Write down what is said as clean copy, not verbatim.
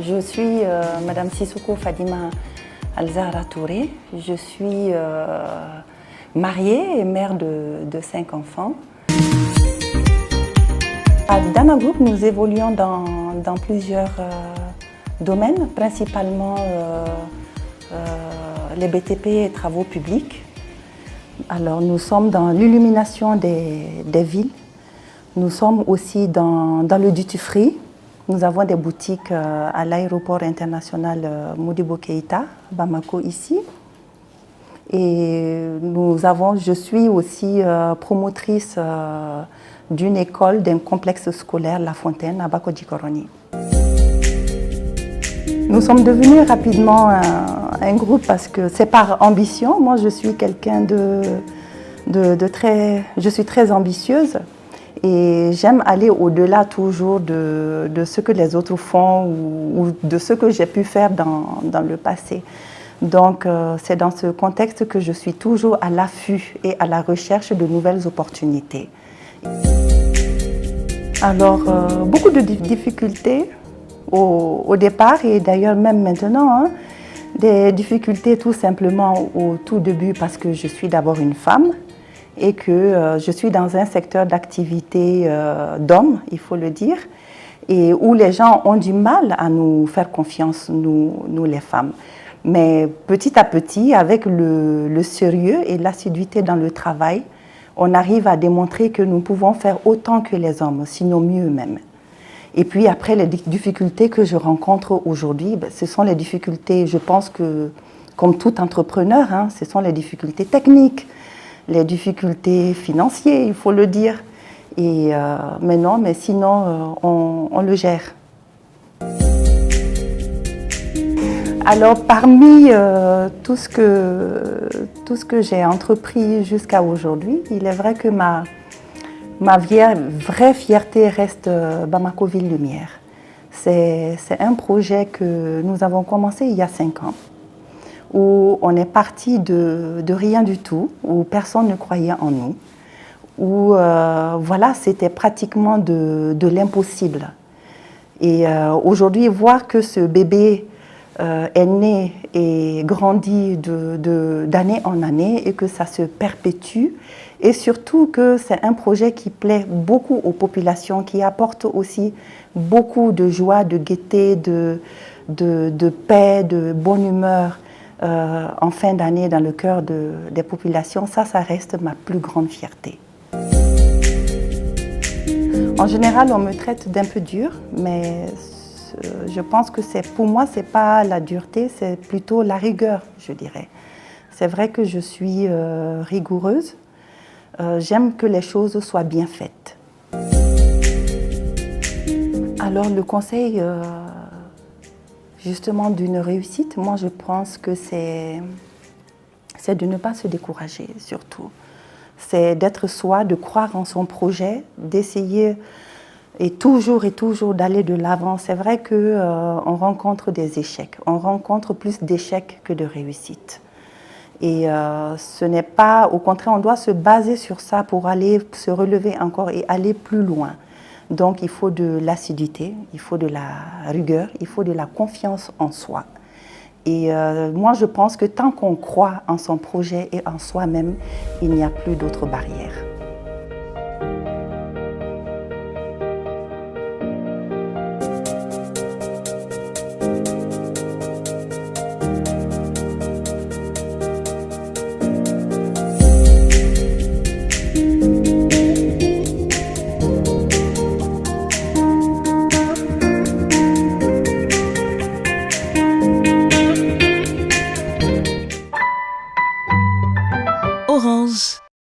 Je suis Madame Sissoko Fadima Al-Zahra Touré. Je suis mariée et mère de 5 enfants. À Dana Group, nous évoluons dans plusieurs domaines, principalement les BTP et travaux publics. Alors, nous sommes dans l'illumination des villes. Nous sommes aussi dans le duty-free. Nous avons des boutiques à l'aéroport international Modibo Keïta, Bamako ici. Et je suis aussi promotrice d'une école, d'un complexe scolaire La Fontaine à Bako-Djikoroni. Nous sommes devenus rapidement un groupe parce que c'est par ambition. Moi, je suis quelqu'un je suis très ambitieuse. Et j'aime aller au-delà toujours de ce que les autres font ou de ce que j'ai pu faire dans le passé. Donc c'est dans ce contexte que je suis toujours à l'affût et à la recherche de nouvelles opportunités. Alors beaucoup de difficultés au départ et d'ailleurs même maintenant. Des difficultés tout simplement au tout début parce que je suis d'abord une femme. Et que je suis dans un secteur d'activité d'hommes, il faut le dire, et où les gens ont du mal à nous faire confiance, nous les femmes. Mais petit à petit, avec le sérieux et l'assiduité dans le travail, on arrive à démontrer que nous pouvons faire autant que les hommes, sinon mieux même. Et puis après, les difficultés que je rencontre aujourd'hui, ce sont les difficultés, je pense que, comme tout entrepreneur, ce sont les difficultés techniques, les difficultés financières, il faut le dire. Mais sinon, on le gère. Alors, parmi tout ce que j'ai entrepris jusqu'à aujourd'hui, il est vrai que ma vraie fierté reste Bamako Ville Lumière. C'est un projet que nous avons commencé il y a 5 ans. Où on est parti de rien du tout, où personne ne croyait en nous, où voilà, c'était pratiquement de l'impossible. Et aujourd'hui, voir que ce bébé est né et grandit d'année en année et que ça se perpétue, et surtout que c'est un projet qui plaît beaucoup aux populations, qui apporte aussi beaucoup de joie, de gaieté, de paix, de bonne humeur, en fin d'année dans le cœur des populations, ça reste ma plus grande fierté. En général, on me traite d'un peu dur, mais je pense que pour moi, ce n'est pas la dureté, c'est plutôt la rigueur, je dirais. C'est vrai que je suis rigoureuse. J'aime que les choses soient bien faites. Alors, le conseil justement d'une réussite, moi je pense que c'est de ne pas se décourager surtout. C'est d'être soi, de croire en son projet, d'essayer et toujours d'aller de l'avant. C'est vrai qu'on rencontre des échecs, on rencontre plus d'échecs que de réussites. Et ce n'est pas, au contraire, on doit se baser sur ça pour aller se relever encore et aller plus loin. Donc il faut de l'assiduité, il faut de la rigueur, il faut de la confiance en soi. Et moi je pense que tant qu'on croit en son projet et en soi-même, il n'y a plus d'autres barrières.